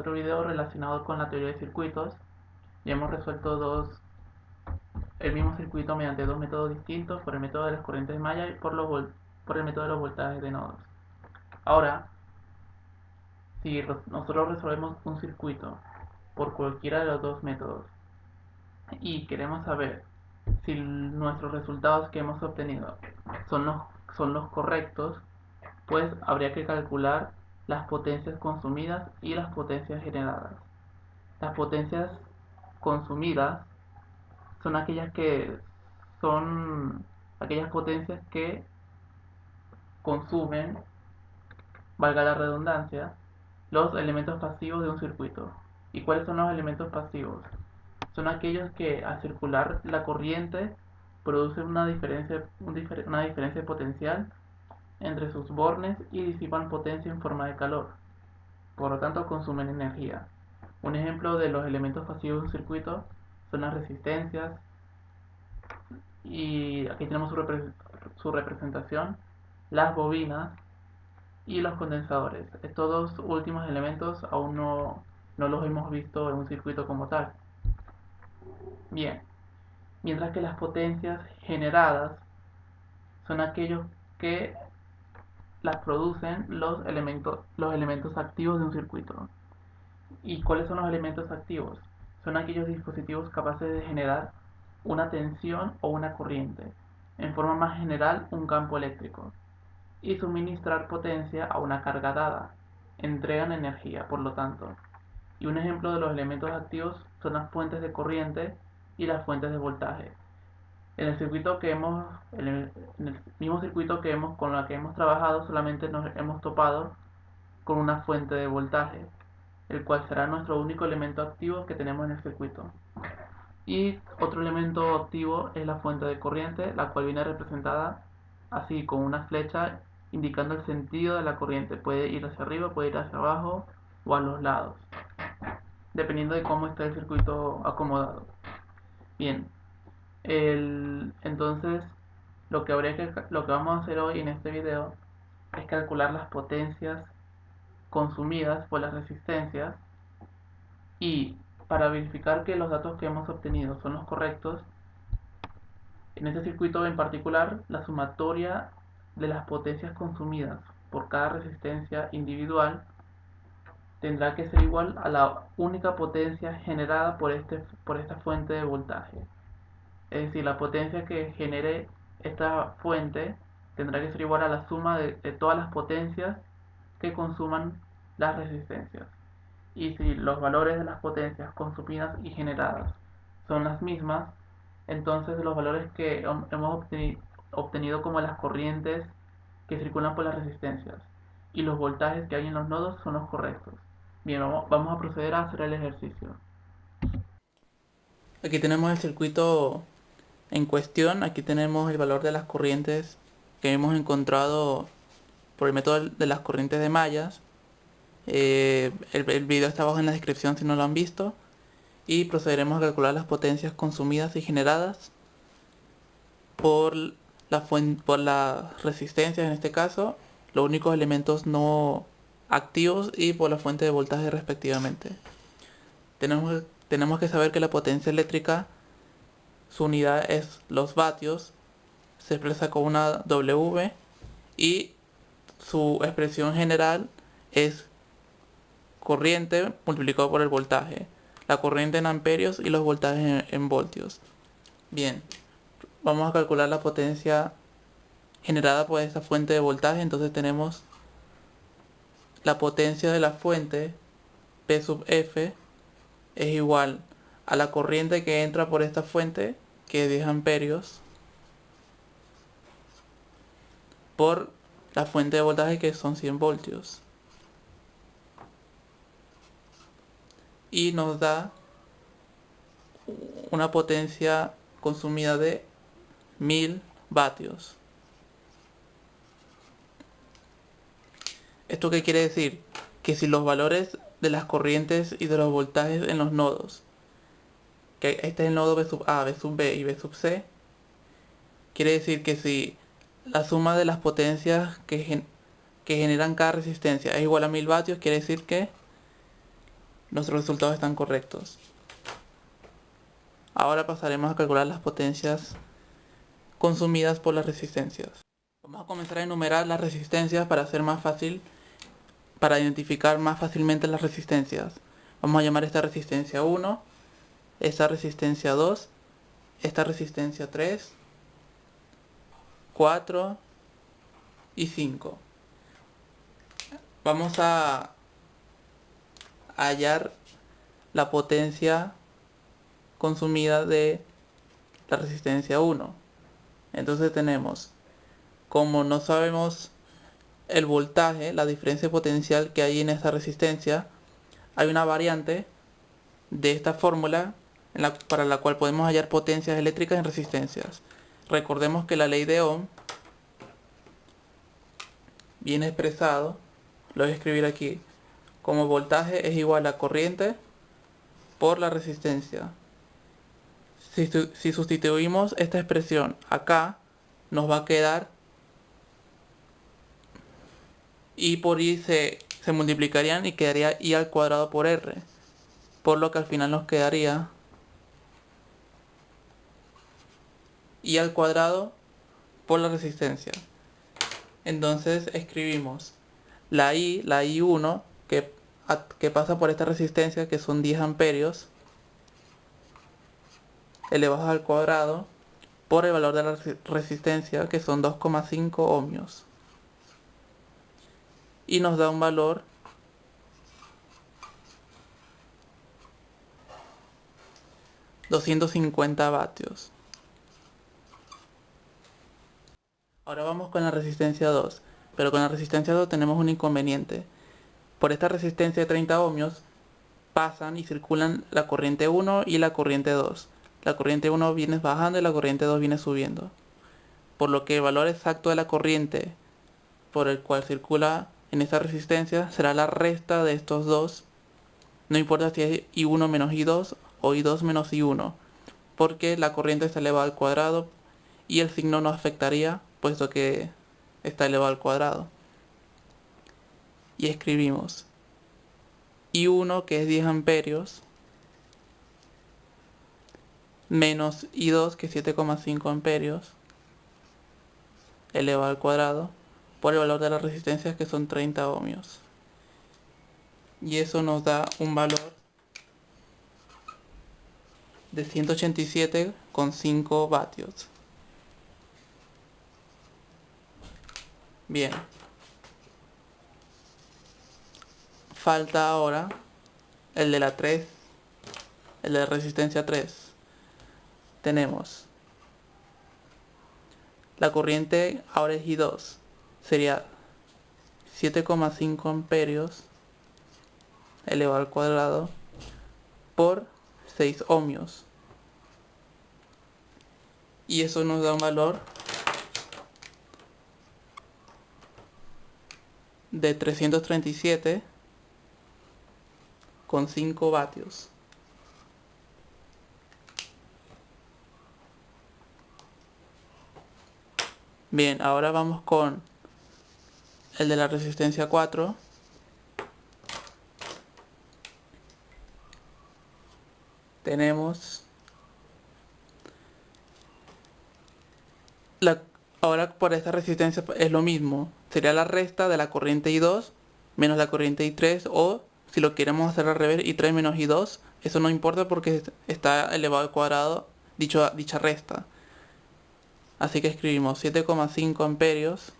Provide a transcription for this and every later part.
otro video relacionado con la teoría de circuitos. Ya hemos resuelto el mismo circuito mediante dos métodos distintos, por el método de las corrientes de malla y por el método de los voltajes de nodos. Ahora, si nosotros resolvemos un circuito por cualquiera de los dos métodos y queremos saber si nuestros resultados que hemos obtenido son los correctos, pues habría que calcular las potencias consumidas y las potencias generadas. Las potencias consumidas son aquellas potencias que consumen, valga la redundancia, los elementos pasivos de un circuito. ¿Y cuáles son los elementos pasivos? Son aquellos que al circular la corriente producen una diferencia potencial entre sus bornes y disipan potencia en forma de calor. Por lo tanto, consumen energía. Un ejemplo de los elementos pasivos de un circuito son las resistencias, y aquí tenemos su representación, las bobinas y los condensadores. Estos dos últimos elementos aún no los hemos visto en un circuito como tal. Bien, mientras que las potencias generadas son aquellos que las producen los elementos activos de un circuito. ¿Y cuáles son los elementos activos? Son aquellos dispositivos capaces de generar una tensión o una corriente, en forma más general un campo eléctrico, y suministrar potencia a una carga dada. Entregan energía, por lo tanto. Y un ejemplo de los elementos activos son las fuentes de corriente y las fuentes de voltaje. En el mismo circuito con la que hemos trabajado, solamente nos hemos topado con una fuente de voltaje, el cual será nuestro único elemento activo que tenemos en el circuito. Y otro elemento activo es la fuente de corriente, la cual viene representada así con una flecha indicando el sentido de la corriente. Puede ir hacia arriba, puede ir hacia abajo o a los lados, dependiendo de cómo está el circuito acomodado. Bien, entonces lo que vamos a hacer hoy en este video es calcular las potencias consumidas por las resistencias, y para verificar que los datos que hemos obtenido son los correctos, en este circuito en particular la sumatoria de las potencias consumidas por cada resistencia individual tendrá que ser igual a la única potencia generada por esta fuente de voltaje. Es decir, la potencia que genere esta fuente tendrá que ser igual a la suma de todas las potencias que consuman las resistencias. Y si los valores de las potencias consumidas y generadas son las mismas, entonces los valores que hemos obtenido como las corrientes que circulan por las resistencias y los voltajes que hay en los nodos son los correctos. Bien, vamos a proceder a hacer el ejercicio. Aquí tenemos el circuito en cuestión. Aquí tenemos el valor de las corrientes que hemos encontrado por el método de las corrientes de mallas. El video está abajo en la descripción si no lo han visto. Y procederemos a calcular las potencias consumidas y generadas por las resistencias, en este caso, los únicos elementos no activos, y por la fuente de voltaje respectivamente. Tenemos que saber que la potencia eléctrica, su unidad es los vatios, se expresa con una W, y su expresión general es corriente multiplicado por el voltaje, la corriente en amperios y los voltajes en voltios. Bien, vamos a calcular la potencia generada por esta fuente de voltaje. Entonces tenemos la potencia de la fuente, P sub F, es igual a la corriente que entra por esta fuente, que es 10 amperios, por la fuente de voltaje, que son 100 voltios. Y nos da una potencia consumida de 1000 vatios. ¿Esto qué quiere decir? Que si los valores de las corrientes y de los voltajes en los nodos, que este es el nodo B sub A, B sub B y B sub C, quiere decir que si la suma de las potencias que generan cada resistencia es igual a 1000 vatios, quiere decir que Nuestros resultados están correctos. Ahora pasaremos a calcular las potencias consumidas por las resistencias. Vamos a comenzar a enumerar las resistencias para hacer más fácil, para identificar más fácilmente las resistencias. Vamos a llamar esta resistencia 1, esta resistencia 2, esta resistencia 3, 4 y 5. Vamos a hallar la potencia consumida de la resistencia 1. Entonces tenemos, como no sabemos el voltaje, la diferencia potencial que hay en esta resistencia, hay una variante de esta fórmula para la cual podemos hallar potencias eléctricas en resistencias. Recordemos que la ley de Ohm viene expresado, lo voy a escribir aquí, como voltaje es igual a corriente por la resistencia. Si sustituimos esta expresión acá, nos va a quedar I por I se multiplicarían y quedaría I al cuadrado por R, por lo que al final nos quedaría I al cuadrado por la resistencia. Entonces escribimos la I1 que pasa por esta resistencia, que son 10 amperios elevados al cuadrado por el valor de la resistencia, que son 2,5 ohmios, y nos da un valor de 250 vatios. Ahora vamos con la resistencia 2, pero con la resistencia 2 tenemos un inconveniente. Por esta resistencia de 30 ohmios pasan y circulan la corriente 1 y la corriente 2. La corriente 1 viene bajando y la corriente 2 viene subiendo. Por lo que el valor exacto de la corriente por el cual circula en esta resistencia será la resta de estos dos. No importa si es I1 menos I2 o I2 menos I1, porque la corriente está elevada al cuadrado y el signo no afectaría, puesto que está elevado al cuadrado. Y escribimos I1, que es 10 amperios, menos I2, que es 7,5 amperios, elevado al cuadrado, por el valor de las resistencias, que son 30 ohmios. Y eso nos da un valor de 187,5 vatios. Bien. Falta ahora el de la 3, el de la resistencia 3. Tenemos la corriente, ahora es I2, sería 7,5 amperios elevado al cuadrado por 6 ohmios. Y eso nos da un valor de 337,5 vatios. Bien, ahora vamos con el de la resistencia 4. Tenemos ahora por esta resistencia es lo mismo, sería la resta de la corriente I2 menos la corriente I3, o si lo queremos hacer al revés, I3 menos I2, eso no importa porque está elevado al cuadrado dicha resta. Así que escribimos 7,5 amperios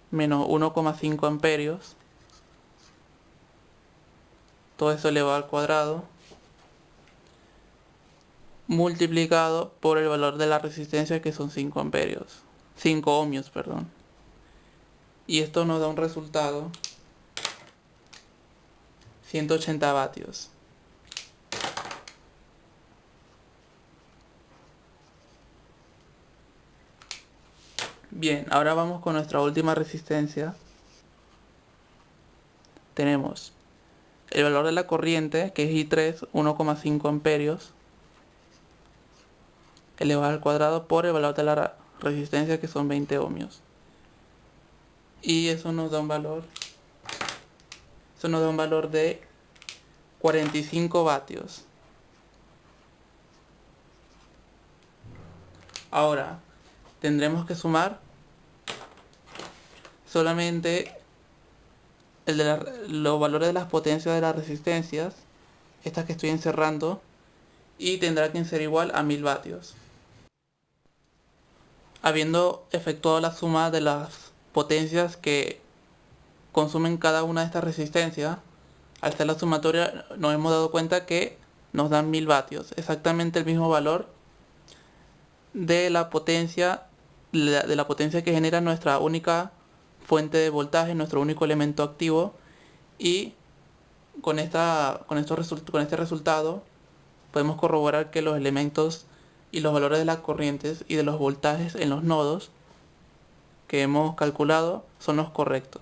menos 1,5 amperios, todo eso elevado al cuadrado, multiplicado por el valor de la resistencia, que son 5 ohmios, perdón. Y esto nos da un resultado 180 vatios. Bien, ahora vamos con nuestra última resistencia. Tenemos el valor de la corriente, que es I3, 1,5 amperios, elevado al cuadrado por el valor de la resistencia, que son 20 ohmios. Y eso nos da un valor Eso nos da un valor de 45 vatios. Ahora tendremos que sumar solamente los valores de las potencias de las resistencias, estas que estoy encerrando, y tendrá que ser igual a 1000 vatios. Habiendo efectuado la suma de las potencias que consumen cada una de estas resistencias, al hacer la sumatoria nos hemos dado cuenta que nos dan 1000 vatios, exactamente el mismo valor de la potencia que genera nuestra única fuente de voltaje, nuestro único elemento activo, y con este resultado podemos corroborar que los elementos y los valores de las corrientes y de los voltajes en los nodos que hemos calculado son los correctos.